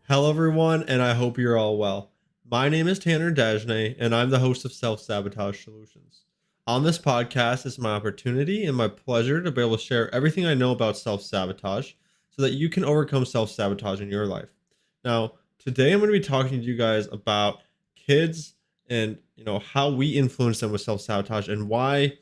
Hello, everyone, and I hope you're all well. My name is Tanner Dajne, and I'm the host of Self-Sabotage Solutions. On this podcast, it's my opportunity and my pleasure to be able to share everything I know about self-sabotage so that you can overcome self-sabotage in your life. Now, today I'm going to be talking to you guys about kids and, how we influence them with self-sabotage and why,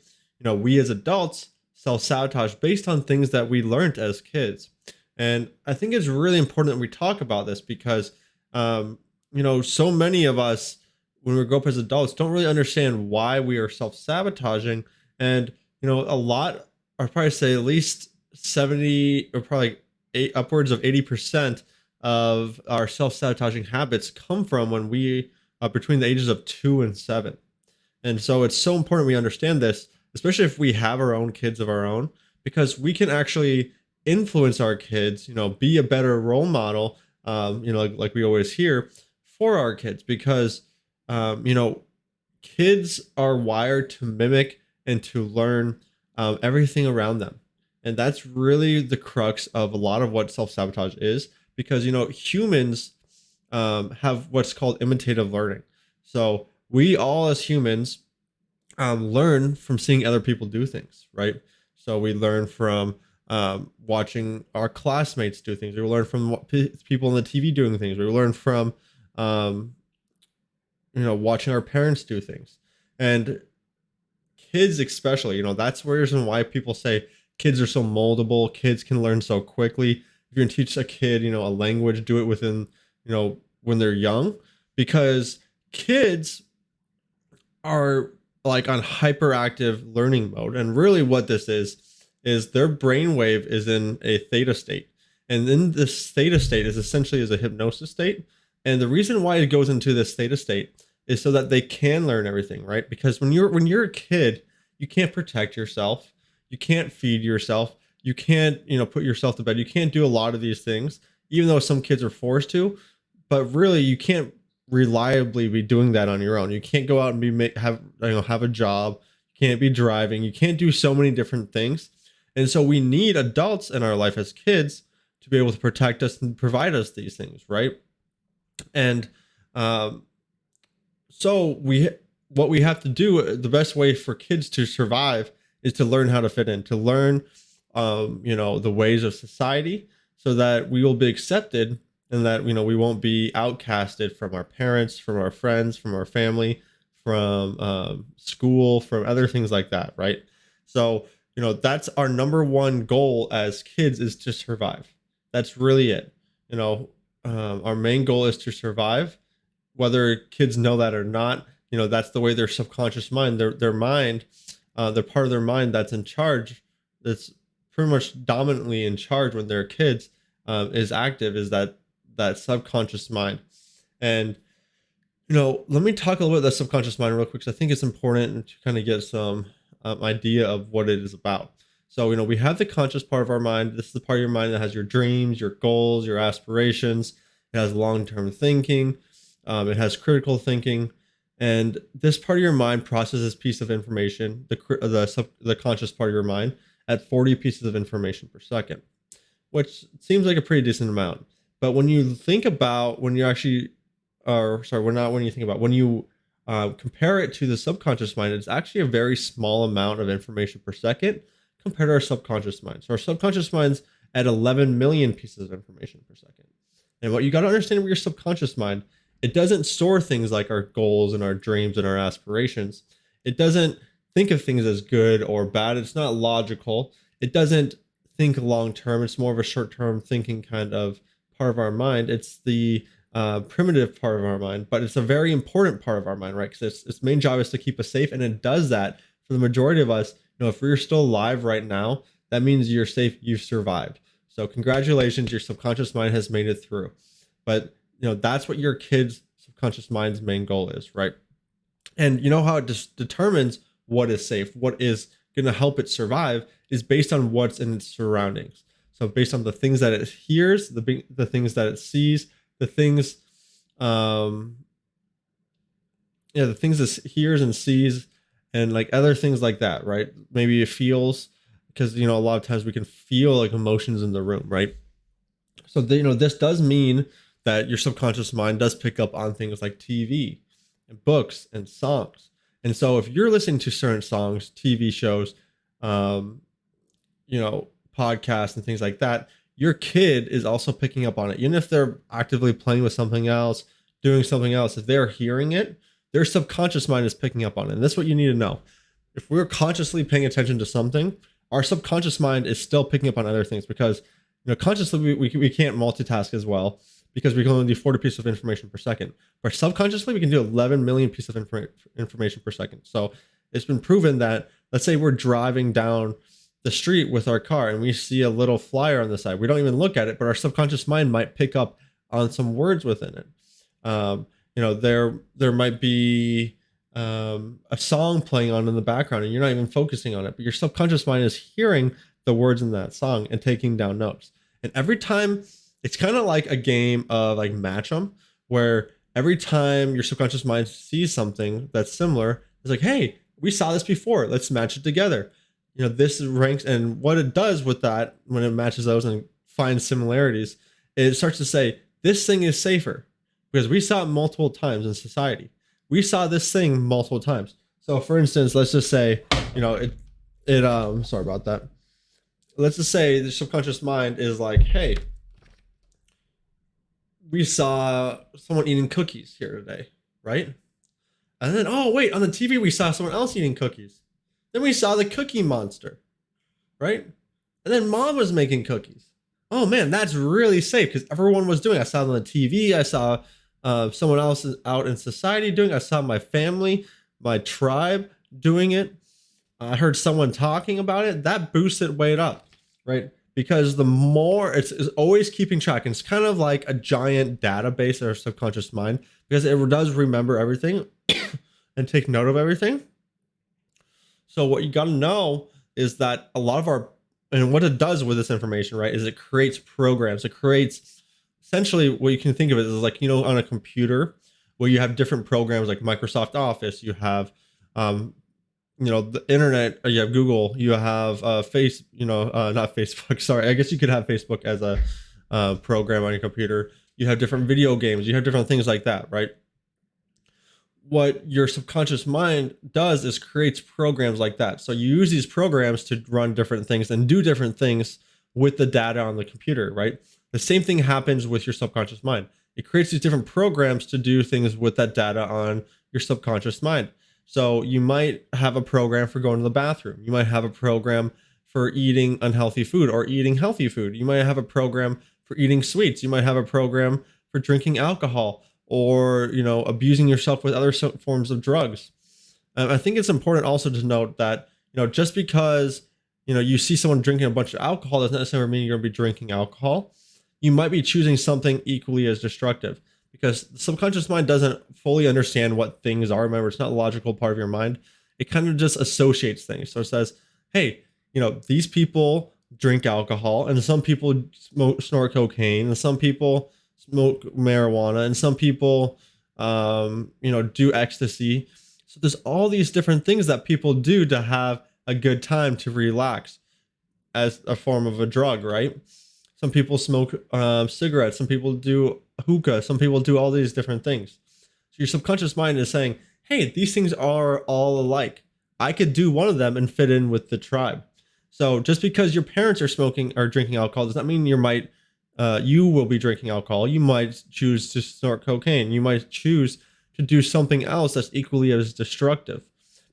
we as adults self-sabotage based on things that we learned as kids. And I think it's really important that we talk about this because, so many of us, when we grow up as adults, don't really understand why we are self sabotaging. And, a lot, I'd probably say at least 70 or probably upwards of 80% of our self sabotaging habits come from when we, between the ages of 2 and 7. And so it's so important we understand this, especially if we have our own kids of our own, because we can actually influence our kids, be a better role model, like we always hear for our kids, because, kids are wired to mimic and to learn everything around them. And that's really the crux of a lot of what self sabotage is, because, humans have what's called imitative learning. So we all as humans learn from seeing other people do things, right? So we learn from watching our classmates do things. We learn from people on the TV doing things. We learn from, um, watching our parents do things. And kids, especially, that's where reason why people say kids are so moldable. Kids can learn so quickly. If you're going to teach a kid, a language, do it within, when they're young, because kids are like on hyperactive learning mode. And really what this is their brainwave is in a theta state. And then this theta state is essentially as a hypnosis state. And the reason why it goes into this theta state is so that they can learn everything, right? Because when you're a kid, you can't protect yourself, you can't feed yourself, you can't, put yourself to bed, you can't do a lot of these things, even though some kids are forced to, but really you can't reliably be doing that on your own. You can't go out and have a job, you can't be driving, you can't do so many different things. And so we need adults in our life as kids to be able to protect us and provide us these things, right? And so what we have to do, the best way for kids to survive is to learn how to fit in, to learn, the ways of society, so that we will be accepted and that we won't be outcasted from our parents, from our friends, from our family, from school, from other things like that, right? So that's our number one goal as kids, is to survive. That's really it. Our main goal is to survive, whether kids know that or not. That's the way their subconscious mind, their mind, the part of their mind that's in charge, that's pretty much dominantly in charge when they're kids, is active, is that subconscious mind. And let me talk a little bit about the subconscious mind real quick, because I think it's important to kind of get some idea of what it is about. So, we have the conscious part of our mind. This is the part of your mind that has your dreams, your goals, your aspirations. It has long-term thinking. It has critical thinking. And this part of your mind processes this piece of information, the conscious part of your mind, at 40 pieces of information per second, which seems like a pretty decent amount. But when you think about, when you actually, or sorry, we're not when you think about, when you compare it to the subconscious mind, it's actually a very small amount of information per second compared to our subconscious mind. So our subconscious mind's at 11 million pieces of information per second. And what you got to understand with your subconscious mind, it doesn't store things like our goals and our dreams and our aspirations. It doesn't think of things as good or bad. It's not logical. It doesn't think long term. It's more of a short term thinking kind of part of our mind. It's the primitive part of our mind, but it's a very important part of our mind, right? Because its main job is to keep us safe, and it does that for the majority of us. If we're still alive right now, that means you're safe, you've survived. So congratulations, your subconscious mind has made it through. But that's what your kid's subconscious mind's main goal is, right? And how it just determines what is safe, what is going to help it survive, is based on what's in its surroundings. So based on the things that it hears, the things that it sees, the things, the things it hears and sees, and like other things like that, right? Maybe it feels, because a lot of times we can feel like emotions in the room, right? So this does mean that your subconscious mind does pick up on things like TV and books and songs. And so if you're listening to certain songs, TV shows, um, podcasts and things like that, your kid is also picking up on it. Even if they're actively playing with something else, doing something else, if they're hearing it, their subconscious mind is picking up on it. And that's what you need to know. If we're consciously paying attention to something, our subconscious mind is still picking up on other things, because consciously we can't multitask as well, because we can only do 40 pieces of information per second. But subconsciously, we can do 11 million pieces of information per second. So it's been proven that, let's say we're driving down the street with our car and we see a little flyer on the side. We don't even look at it, but our subconscious mind might pick up on some words within it. There might be a song playing on in the background and you're not even focusing on it, but your subconscious mind is hearing the words in that song and taking down notes. And every time, it's kind of like a game of like match 'em, where every time your subconscious mind sees something that's similar, it's like, hey, we saw this before, let's match it together. This ranks, and what it does with that, when it matches those and finds similarities, it starts to say, this thing is safer because we saw it multiple times in society. We saw this thing multiple times. So for instance, let's just say, sorry about that. Let's just say the subconscious mind is like, hey, we saw someone eating cookies here today, right? And then, oh wait, on the TV we saw someone else eating cookies. Then we saw the Cookie Monster, right? And then mom was making cookies. Oh man, that's really safe because everyone was doing it. I saw it on the TV. I saw someone else out in society doing it. I saw my family, my tribe doing it. I heard someone talking about it. That boosts it way up, right? Because the more it's always keeping track. And it's kind of like a giant database in our subconscious mind, because it does remember everything and take note of everything. So what you got to know is that a lot of and what it does with this information, right, is it creates programs. It creates, essentially what you can think of it as like, on a computer where you have different programs like Microsoft Office, you have, the internet, you have Google, you have not Facebook. Sorry. I guess you could have Facebook as a program on your computer. You have different video games. You have different things like that, right? What your subconscious mind does is creates programs like that. So you use these programs to run different things and do different things with the data on the computer, right? The same thing happens with your subconscious mind. It creates these different programs to do things with that data on your subconscious mind. So you might have a program for going to the bathroom. You might have a program for eating unhealthy food or eating healthy food. You might have a program for eating sweets. You might have a program for drinking alcohol, or abusing yourself with other forms of drugs. I think it's important also to note that just because you see someone drinking a bunch of alcohol doesn't necessarily mean you're going to be drinking alcohol. You might be choosing something equally as destructive, because the subconscious mind doesn't fully understand what things are. Remember, it's not a logical part of your mind. It kind of just associates things. So it says, hey, these people drink alcohol, and some people snort cocaine, and some people smoke marijuana, and some people do ecstasy. So there's all these different things that people do to have a good time, to relax, as a form of a drug, right? Some people smoke cigarettes, some people do hookah, some people do all these different things. So your subconscious mind is saying, hey, these things are all alike. I could do one of them and fit in with the tribe. So just because your parents are smoking or drinking alcohol does not mean you will be drinking alcohol. You might choose to snort cocaine. You might choose to do something else that's equally as destructive,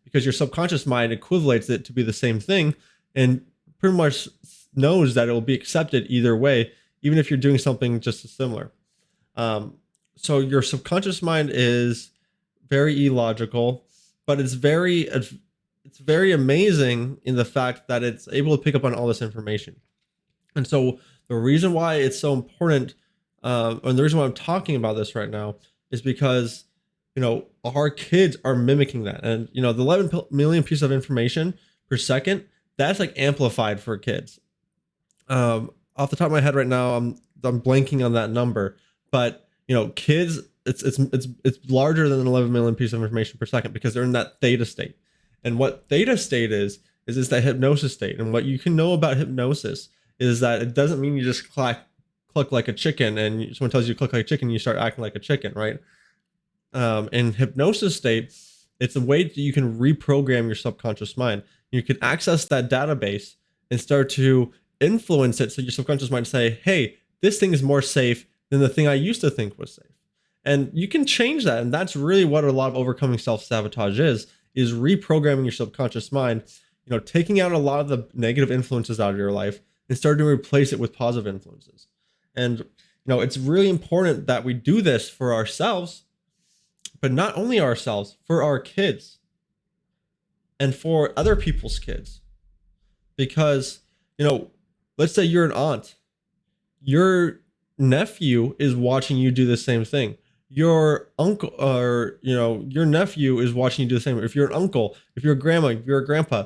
because your subconscious mind equates it to be the same thing and pretty much knows that it will be accepted either way, even if you're doing something just as similar. So your subconscious mind is very illogical, but it's very amazing in the fact that it's able to pick up on all this information. And so the reason why it's so important, and the reason why I'm talking about this right now, is because, our kids are mimicking that. And, the 11 million pieces of information per second, that's like amplified for kids. Off the top of my head right now, I'm blanking on that number, but, kids, it's larger than 11 million pieces of information per second, because they're in that theta state. And what theta state is that hypnosis state. And what you can know about hypnosis is that it doesn't mean you just cluck like a chicken, and someone tells you to cluck like a chicken, you start acting like a chicken, right? In hypnosis state, it's a way that you can reprogram your subconscious mind. You can access that database and start to influence it. So your subconscious mind say, hey, this thing is more safe than the thing I used to think was safe. And you can change that. And that's really what a lot of overcoming self-sabotage is reprogramming your subconscious mind, taking out a lot of the negative influences out of your life and starting to replace it with positive influences. And, it's really important that we do this for ourselves, but not only ourselves, for our kids and for other people's kids. Because, let's say you're an aunt, your nephew is watching you do the same thing. Your uncle or, your nephew is watching you do the same. If you're an uncle, if you're a grandma, if you're a grandpa,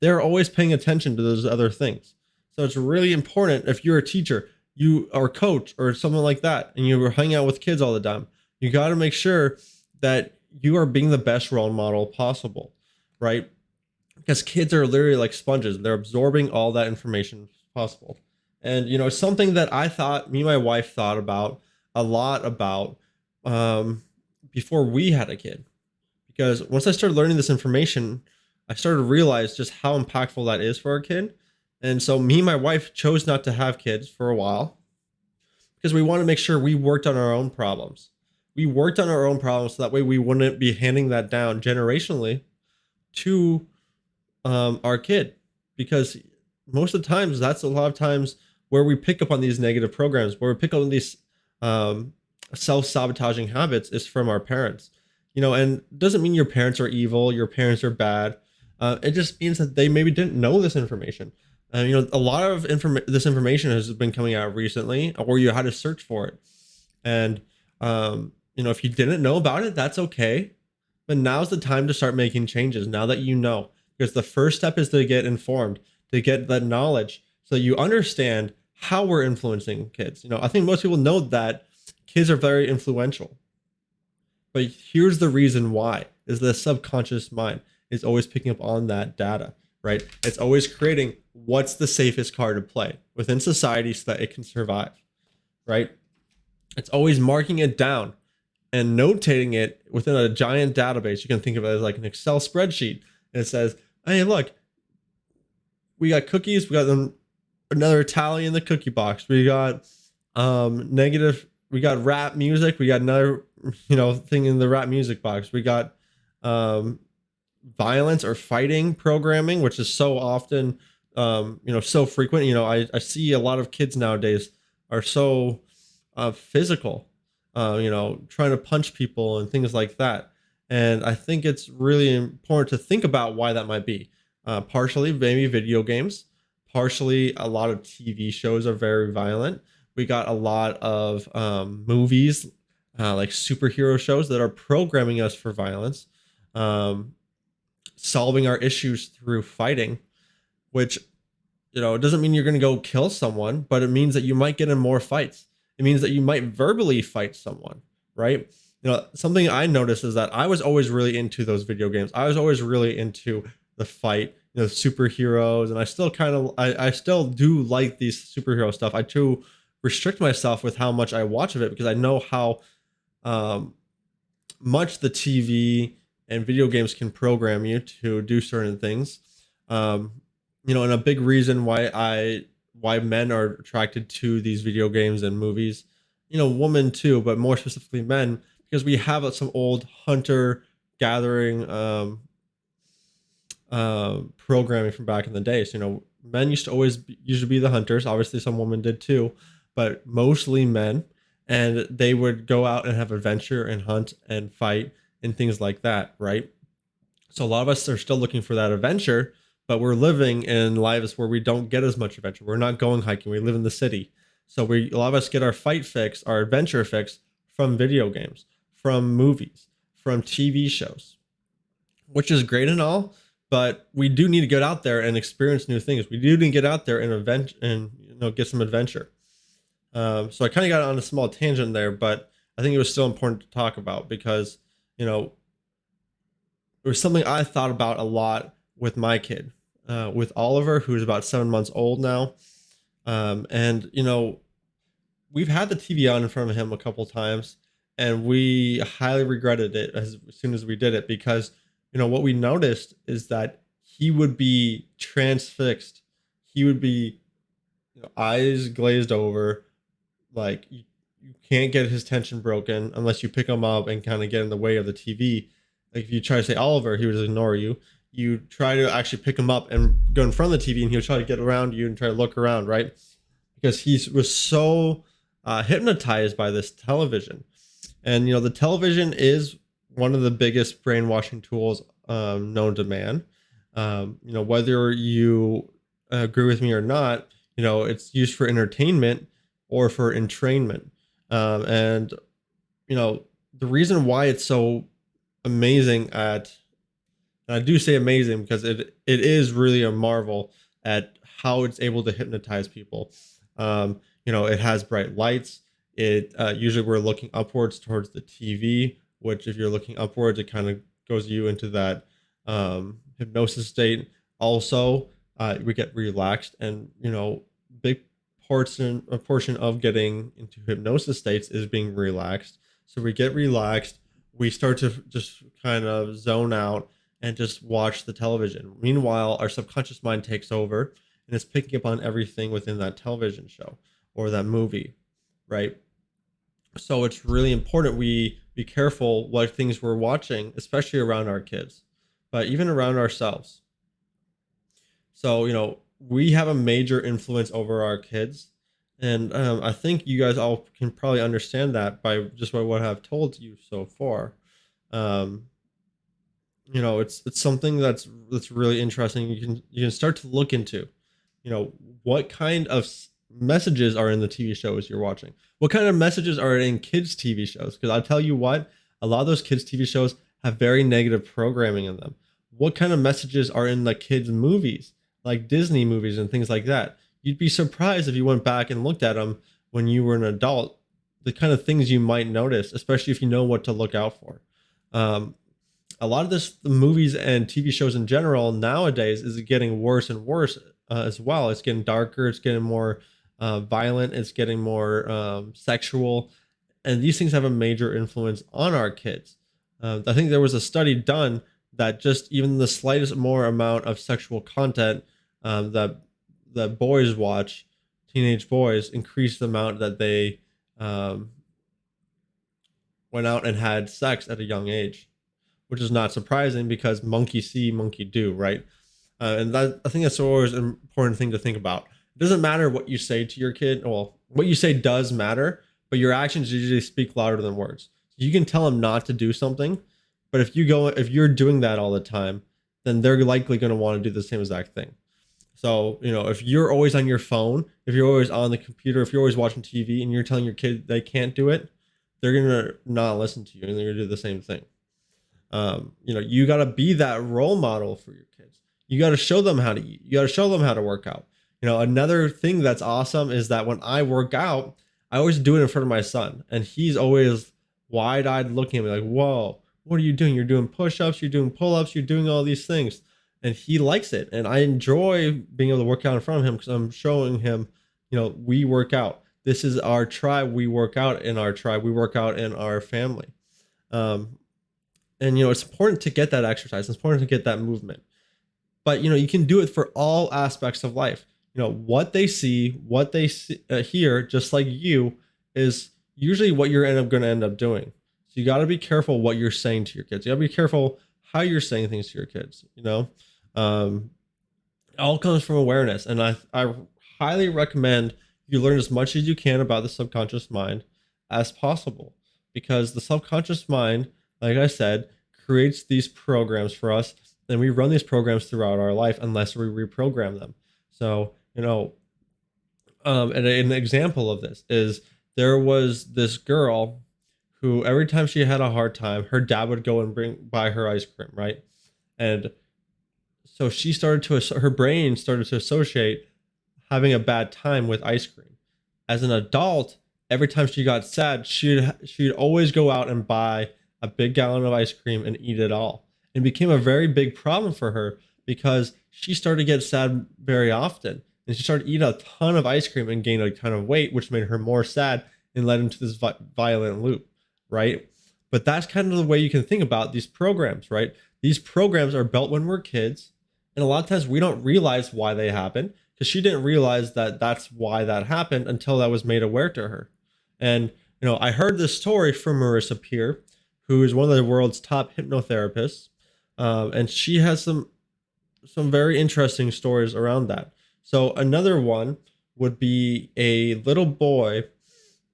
they're always paying attention to those other things. So it's really important if you're a teacher, you are a coach or something like that, and you're hanging out with kids all the time, you got to make sure that you are being the best role model possible, right? Because kids are literally like sponges. They're absorbing all that information possible. And, something that me and my wife thought about a lot about before we had a kid. Because once I started learning this information, I started to realize just how impactful that is for our kid. And so me and my wife chose not to have kids for a while because we want to make sure we worked on our own problems. We worked on our own problems so that way we wouldn't be handing that down generationally to our kid. Because most of the times, that's a lot of times where we pick up on these negative programs, where we pick up on these self-sabotaging habits is from our parents. And it doesn't mean your parents are evil, your parents are bad. It just means that they maybe didn't know this information. A lot of this information has been coming out recently, or you had to search for it. And if you didn't know about it, that's okay. But now's the time to start making changes. Now that you know, because the first step is to get informed, to get that knowledge, so you understand how we're influencing kids. I think most people know that kids are very influential. But here's the reason why: is the subconscious mind is always picking up on that data, right? It's always creating what's the safest card to play within society so that it can survive, right? It's always marking it down and notating it within a giant database. You can think of it as like an Excel spreadsheet. And it says, hey, look, we got cookies. We got another tally in the cookie box. We got we got rap music. We got another, thing in the rap music box. We got violence or fighting programming, which is so often, so frequent. I see a lot of kids nowadays are so physical, trying to punch people and things like that. And I think it's really important to think about why that might be. Partially, maybe video games. Partially, a lot of TV shows are very violent. We got a lot of movies, like superhero shows that are programming us for violence, solving our issues through fighting, which, it doesn't mean you're going to go kill someone, but it means that you might get in more fights. It means that you might verbally fight someone, right? Something I noticed is that I was always really into those video games. I was always really into the fight, superheroes, and I still do like these superhero stuff. I too restrict myself with how much I watch of it because I know how much the TV and video games can program you to do certain things. And a big reason why men are attracted to these video games and movies, women too, but more specifically men, because we have some old hunter gathering programming from back in the day. So, men used to be the hunters. Obviously some women did too, but mostly men. And they would go out and have adventure and hunt and fight and things like that, right? So a lot of us are still looking for that adventure, but we're living in lives where we don't get as much adventure. We're not going hiking. We live in the city. So a lot of us get our fight fix, our adventure fix from video games, from movies, from TV shows, which is great and all, but we do need to get out there and experience new things. We do need to get out there and get some adventure. So I kind of got on a small tangent there, but I think it was still important to talk about because, it was something I thought about a lot with my kid, with Oliver, who's about 7 months old now. And we've had the TV on in front of him a couple times, and we highly regretted it as soon as we did it because what we noticed is that he would be transfixed. He would be eyes glazed over, like you can't get his tension broken unless you pick him up and kind of get in the way of the TV. Like if you try to say Oliver, he would just ignore you. You try to actually pick him up and go in front of the TV, and he'll try to get around you and try to look around, right? Because he was so hypnotized by this television. And the television is one of the biggest brainwashing tools known to man. Whether you agree with me or not, it's used for entertainment or for entrainment. And the reason why it's so amazing at, and I do say amazing because it is really a marvel at how it's able to hypnotize people. It has bright lights. It usually we're looking upwards towards the TV, which if you're looking upwards, it kind of goes you into that hypnosis state. Also, we get relaxed, and big a portion of getting into hypnosis states is being relaxed. So we get relaxed. We start to just kind of zone out and just watch the television. Meanwhile, our subconscious mind takes over and it's picking up on everything within that television show or that movie, right? So it's really important we be careful what things we're watching, especially around our kids, but even around ourselves. So, we have a major influence over our kids. And I think you guys all can probably understand that by what I've told you so far. Um, it's something that's really interesting. You can start to look into, what kind of messages are in the TV shows you're watching. What kind of messages are in kids' TV shows? Because I tell you what, a lot of those kids' TV shows have very negative programming in them. What kind of messages are in the kids' movies, like Disney movies and things like that? You'd be surprised if you went back and looked at them when you were an adult, the kind of things you might notice, especially if you know what to look out for. Um, a lot of the movies and TV shows in general nowadays is getting worse and worse as well. It's getting darker. It's getting more violent. It's getting more sexual, and these things have a major influence on our kids. I think there was a study done that just even the slightest more amount of sexual content that boys watch, teenage boys, increase the amount that they um, went out and had sex at a young age, which is not surprising because monkey see, monkey do, right? And that I think that's always an important thing to think about. It doesn't matter what you say to your kid. Well, what you say does matter, but your actions usually speak louder than words. You can tell them not to do something, but if you're doing that all the time, then they're likely going to want to do the same exact thing. So, if you're always on your phone, if you're always on the computer, if you're always watching TV and you're telling your kid they can't do it, they're going to not listen to you and they're going to do the same thing. You got to be that role model for your kids. You got to show them how to eat. You got to show them how to work out. Another thing that's awesome is that when I work out, I always do it in front of my son, and he's always wide-eyed looking at me like, "Whoa, what are you doing? You're doing push-ups, you're doing pull-ups, you're doing all these things." And he likes it, and I enjoy being able to work out in front of him because I'm showing him, we work out. This is our tribe. We work out in our tribe. We work out in our family. Um, and it's important to get that exercise. It's important to get that movement. But you can do it for all aspects of life. What they see, hear, just like you, is usually what you're going to end up doing. So you got to be careful what you're saying to your kids. You got to be careful how you're saying things to your kids. Um, it all comes from awareness, and I highly recommend you learn as much as you can about the subconscious mind as possible, because the subconscious mind, like I said, creates these programs for us, and we run these programs throughout our life unless we reprogram them. So, and an example of this is there was this girl who every time she had a hard time, her dad would go and buy her ice cream, right? And so her brain started to associate having a bad time with ice cream. As an adult, every time she got sad, she'd always go out and buy a big gallon of ice cream and eat it all. It became a very big problem for her because she started to get sad very often. and she started eating a ton of ice cream and gained a ton of weight, which made her more sad and led into this violent loop, right? But that's kind of the way you can think about these programs, right? These programs are built when we're kids, and a lot of times we don't realize why they happen, because she didn't realize that that's why that happened until that was made aware to her. And I heard this story from Marissa Peer, who is one of the world's top hypnotherapists, and she has some very interesting stories around that. So another one would be a little boy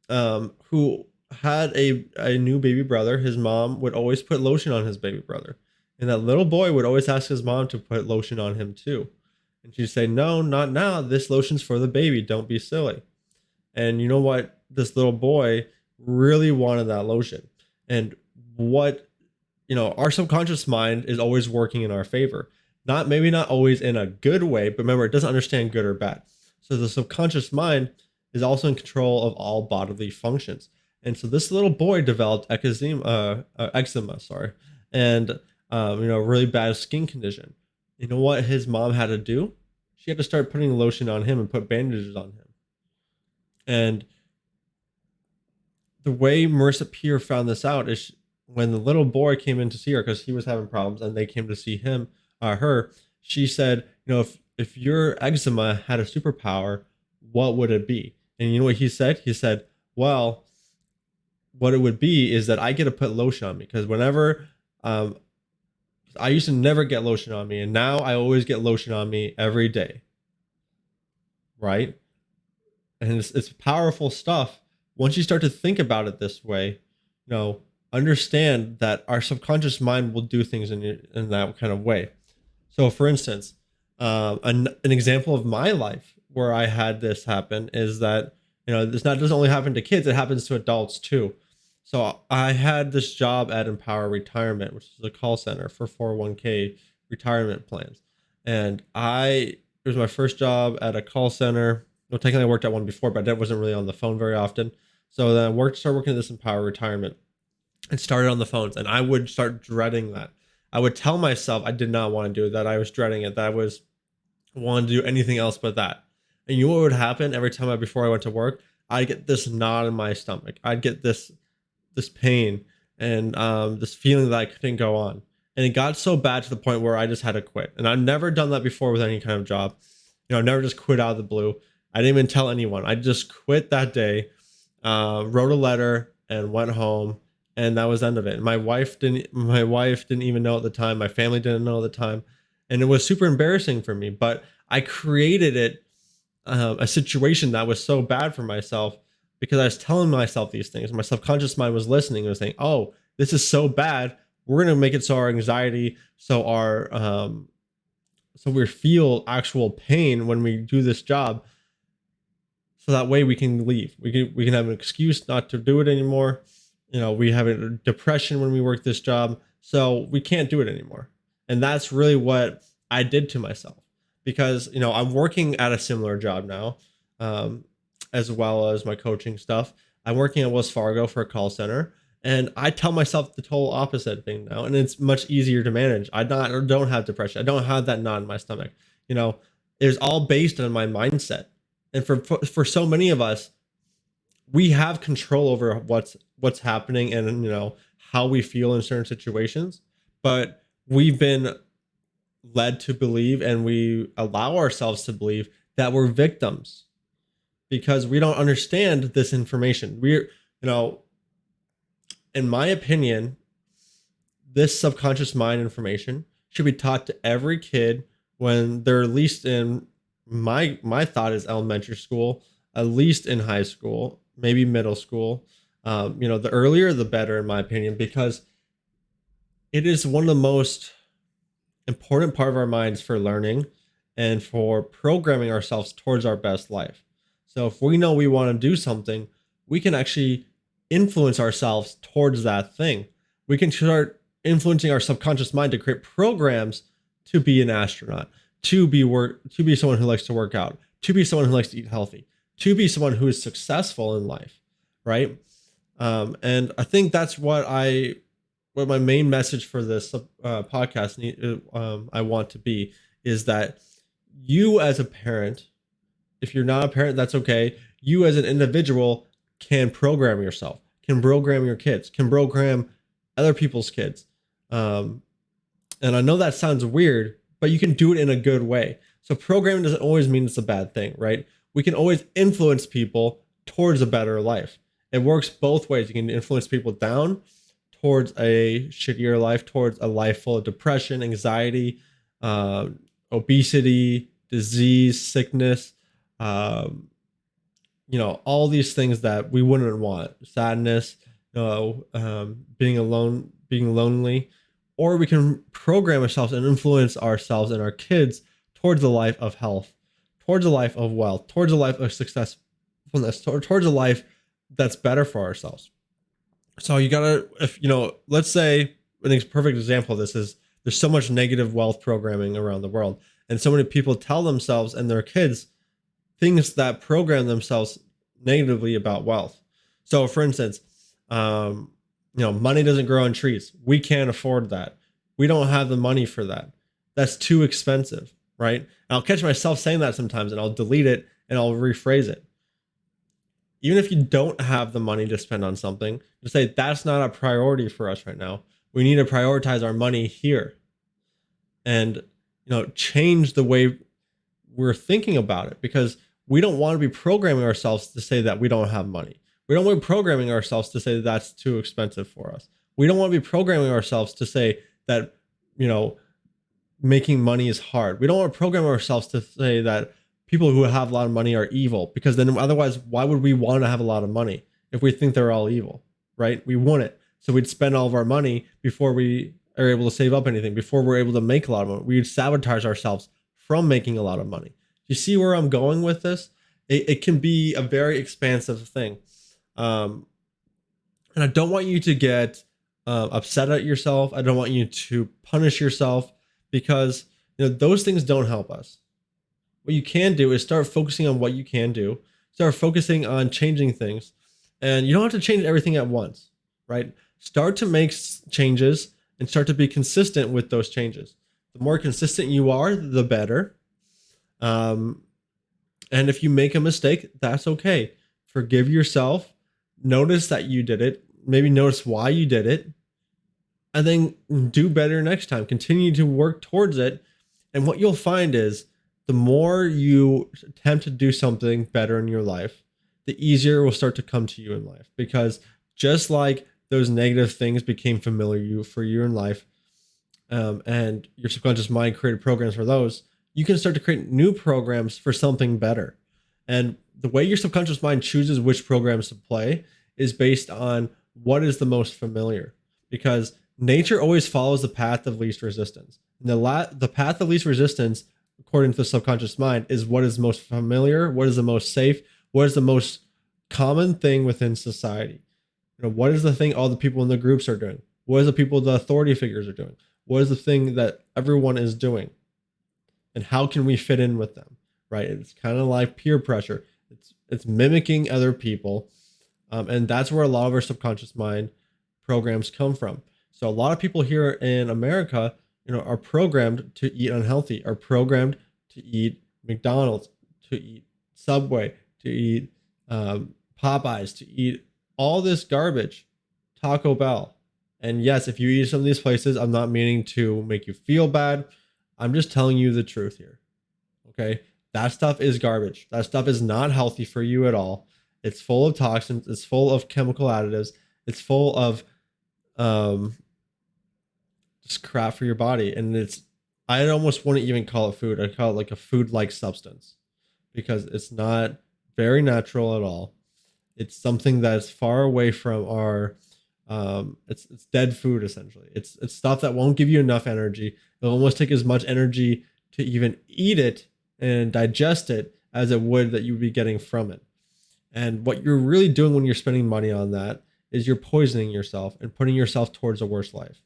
who had a new baby brother. His mom would always put lotion on his baby brother, and that little boy would always ask his mom to put lotion on him too. And she'd say, "No, not now. This lotion's for the baby. Don't be silly." And you know what? This little boy really wanted that lotion. And what, our subconscious mind is always working in our favor. Maybe not always in a good way, but remember, it doesn't understand good or bad. So the subconscious mind is also in control of all bodily functions. And so this little boy developed eczema, sorry, and really bad skin condition. You know what his mom had to do? She had to start putting lotion on him and put bandages on him. And the way Marissa Peer found this out is when the little boy came in to see her, because he was having problems, and they came to see her. She said, if your eczema had a superpower, what would it be? And you know what he said? He said, well, what it would be is that I get to put lotion on me, because whenever I used to never get lotion on me, and now I always get lotion on me every day, right? And it's powerful stuff. Once you start to think about it this way, understand that our subconscious mind will do things in that kind of way. So for instance, an example of my life where I had this happen is that, this doesn't only happen to kids, it happens to adults too. So I had this job at Empower Retirement, which is a call center for 401k retirement plans. And it was my first job at a call center. Well, technically I worked at one before, but I wasn't really on the phone very often. So then I started working at this Empower Retirement and started on the phones. And I would start dreading that. I would tell myself I did not want to do it, that I was dreading it, that I wanted to do anything else but that. And you know what would happen every time before I went to work? I'd get this knot in my stomach. I'd get this pain and this feeling that I couldn't go on. And it got so bad to the point where I just had to quit. And I've never done that before with any kind of job. I've never just quit out of the blue. I didn't even tell anyone. I just quit that day, wrote a letter, and went home. And that was the end of it. My wife didn't even know at the time. My family didn't know at the time. And it was super embarrassing for me. But I created a situation that was so bad for myself, because I was telling myself these things. My subconscious mind was listening and was saying, oh, this is so bad. We're going to make it so our anxiety, so we feel actual pain when we do this job. So that way we can leave. We can have an excuse not to do it anymore. We have a depression when we work this job, so we can't do it anymore. And that's really what I did to myself, because, I'm working at a similar job now, as well as my coaching stuff. I'm working at Wells Fargo for a call center, and I tell myself the total opposite thing now, and it's much easier to manage. I don't have depression. I don't have that knot in my stomach. It's all based on my mindset. And for so many of us, we have control over what's happening and how we feel in certain situations, but we've been led to believe, and we allow ourselves to believe, that we're victims, because we don't understand this information. In my opinion, this subconscious mind information should be taught to every kid when they're at least in, my thought is elementary school, at least in high school, maybe middle school. The earlier the better, in my opinion, because it is one of the most important part of our minds for learning and for programming ourselves towards our best life. So if we know we want to do something, we can actually influence ourselves towards that thing. We can start influencing our subconscious mind to create programs to be an astronaut, to be someone who likes to work out, to be someone who likes to eat healthy, to be someone who is successful in life, right? And I think that's what my main message for this podcast I want to be, is that you as a parent If you're not a parent, that's okay. You as an individual can program yourself, can program your kids, can program other people's kids. Um, and I know that sounds weird, but you can do it in a good way. So programming doesn't always mean it's a bad thing, right? We can always influence people towards a better life. It works both ways. You can influence people down towards a shittier life, towards a life full of depression, anxiety, uh, obesity, disease, sickness, um, all these things that we wouldn't want, sadness, being alone, being lonely. Or we can program ourselves and influence ourselves and our kids towards a life of health, towards a life of wealth, towards a life of successfulness, towards a life that's better for ourselves. So you gotta, if let's say a perfect example of this is there's so much negative wealth programming around the world, and so many people tell themselves and their kids things that program themselves negatively about wealth. So, for instance, money doesn't grow on trees. We can't afford that. We don't have the money for that. That's too expensive, right? And I'll catch myself saying that sometimes, and I'll delete it and I'll rephrase it. Even if you don't have the money to spend on something, just say that's not a priority for us right now. We need to prioritize our money here, and change the way we're thinking about it, because we don't want to be programming ourselves to say that we don't have money. We don't want to be programming ourselves to say that that's too expensive for us. We don't want to be programming ourselves to say that, making money is hard. We don't want to program ourselves to say that people who have a lot of money are evil, because then otherwise, why would we want to have a lot of money if we think they're all evil, right? We want it. So we'd spend all of our money before we are able to save up anything, before we're able to make a lot of money. We'd sabotage ourselves from making a lot of money. You see where I'm going with this? It can be a very expansive thing. And I don't want you to get upset at yourself. I don't want you to punish yourself, because those things don't help us. What you can do is start focusing on what you can do. Start focusing on changing things. And you don't have to change everything at once, right? Start to make changes and start to be consistent with those changes. The more consistent you are, the better. And if you make a mistake, that's okay. Forgive yourself. Notice that you did it. Maybe notice why you did it. And then do better next time. Continue to work towards it. And what you'll find is the more you attempt to do something better in your life, the easier it will start to come to you in life. Because just like those negative things became familiar for you in life, and your subconscious mind created programs for those, you can start to create new programs for something better. And the way your subconscious mind chooses which programs to play is based on what is the most familiar, because nature always follows the path of least resistance. And the path of least resistance, according to the subconscious mind, is what is most familiar, what is the most safe, what is the most common thing within society. What is the thing all the people in the groups are doing? What is the people the authority figures are doing? What is the thing that everyone is doing? And how can we fit in with them, right? It's kind of like peer pressure. It's mimicking other people. And that's where a lot of our subconscious mind programs come from. So a lot of people here in America, are programmed to eat unhealthy, are programmed to eat McDonald's, to eat Subway, to eat Popeyes, to eat all this garbage, Taco Bell. And yes, if you eat some of these places, I'm not meaning to make you feel bad. I'm just telling you the truth here. Okay? That stuff is garbage. That stuff is not healthy for you at all. It's full of toxins. It's full of chemical additives. It's full of just crap for your body. And I almost wouldn't even call it food. I call it like a food-like substance, because it's not very natural at all. It's something that's far away from our it's dead food essentially. It's stuff that won't give you enough energy. It'll almost take as much energy to even eat it and digest it as it would that you would be getting from it. And what you're really doing when you're spending money on that is you're poisoning yourself and putting yourself towards a worse life.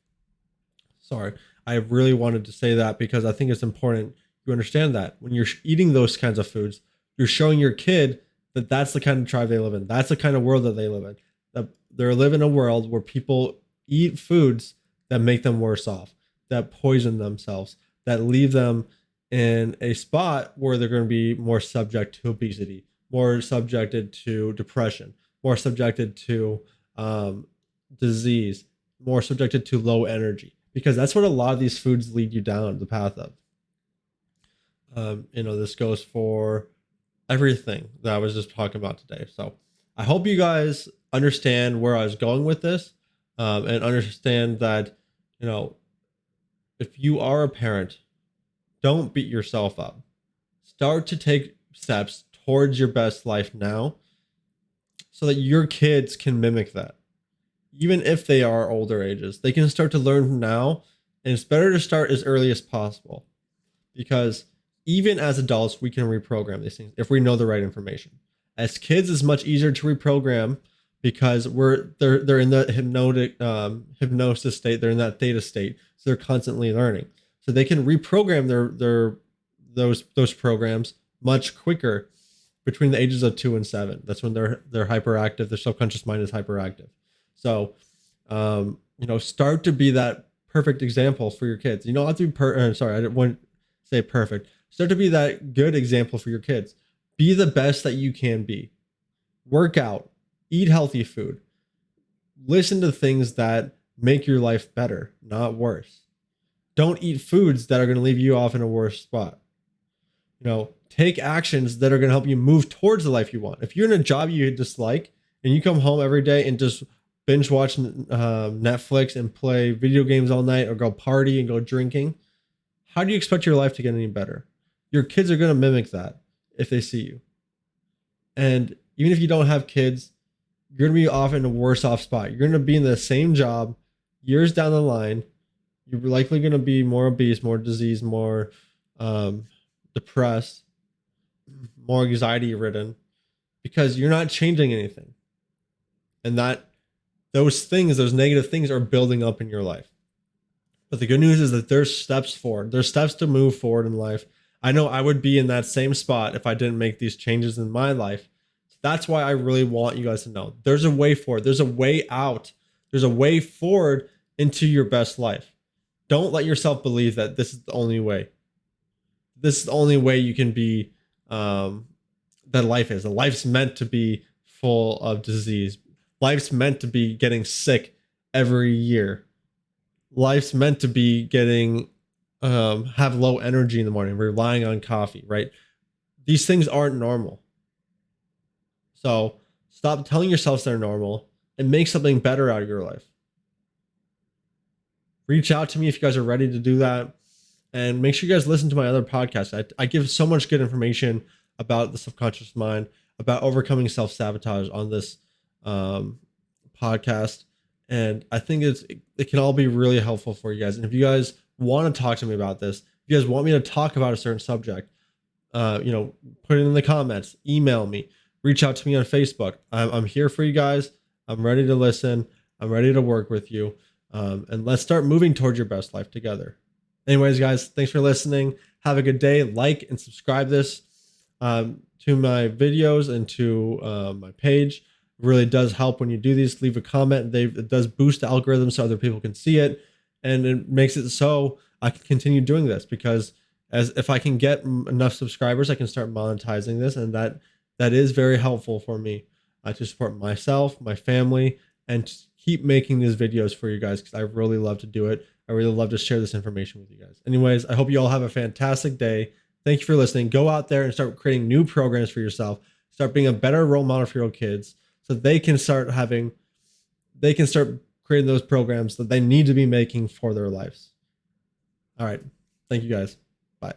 Sorry, I really wanted to say that because I think it's important you understand that when you're eating those kinds of foods, you're showing your kid that that's the kind of tribe they live in. That's the kind of world that they live in. That they're living in a world where people eat foods that make them worse off, that poison themselves, that leave them in a spot where they're going to be more subject to obesity, more subjected to depression, more subjected to um, disease, more subjected to low energy, because that's what a lot of these foods lead you down the path of. This goes for everything that I was just talking about today. So I hope you guys understand where I was going with this, and understand that, you know, if you are a parent, don't beat yourself up. Start to take steps towards your best life now so that your kids can mimic that. Even if they are older ages, they can start to learn now. And it's better to start as early as possible, because even as adults, we can reprogram these things if we know the right information. As kids, it's much easier to reprogram because they're in the hypnosis state. They're in that theta state, so they're constantly learning. So they can reprogram those programs much quicker between the ages of 2 and 7. That's when they're hyperactive. Their subconscious mind is hyperactive. So, start to be that perfect example for your kids. You don't have to be sorry, I didn't want to say perfect. Start to be that good example for your kids. Be the best that you can be. Work out, eat healthy food, listen to things that make your life better, not worse. Don't eat foods that are going to leave you off in a worse spot. Take actions that are going to help you move towards the life you want. If you're in a job you dislike and you come home every day and just binge watch Netflix and play video games all night, or go party and go drinking, how do you expect your life to get any better? Your kids are going to mimic that if they see you. And even if you don't have kids, you're going to be off in a worse off spot. You're going to be in the same job years down the line. You're likely going to be more obese, more disease, more depressed, more anxiety ridden, because you're not changing anything. And those negative things are building up in your life. But the good news is that there's steps forward. There's steps to move forward in life. I know I would be in that same spot if I didn't make these changes in my life. So that's why I really want you guys to know there's a way forward. There's a way out. There's a way forward into your best life. Don't let yourself believe that this is the only way. This is the only way you can be, that life is. Life's meant to be full of disease. Life's meant to be getting sick every year. Life's meant to be getting, have low energy in the morning, relying on coffee, right? These things aren't normal. So stop telling yourselves they're normal and make something better out of your life. Reach out to me if you guys are ready to do that. And make sure you guys listen to my other podcasts. I give so much good information about the subconscious mind, about overcoming self-sabotage on this podcast. And I think it can all be really helpful for you guys. And if you guys want to talk to me about this, if you guys want me to talk about a certain subject, put it in the comments, email me, reach out to me on Facebook. I'm here for you guys. I'm ready to listen. I'm ready to work with you. And let's start moving towards your best life together. Anyways, guys, thanks for listening. Have a good day. Like and subscribe this to my videos and to my page. It really does help when you do these. Leave a comment. It does boost the algorithm so other people can see it. And it makes it so I can continue doing this, because if I can get enough subscribers, I can start monetizing this. And that is very helpful for me to support myself, my family, and keep making these videos for you guys, because I really love to do it. I really love to share this information with you guys. Anyways, I hope you all have a fantastic day. Thank you for listening. Go out there and start creating new programs for yourself. Start being a better role model for your kids, so they can start creating those programs that they need to be making for their lives. All right. Thank you guys. Bye.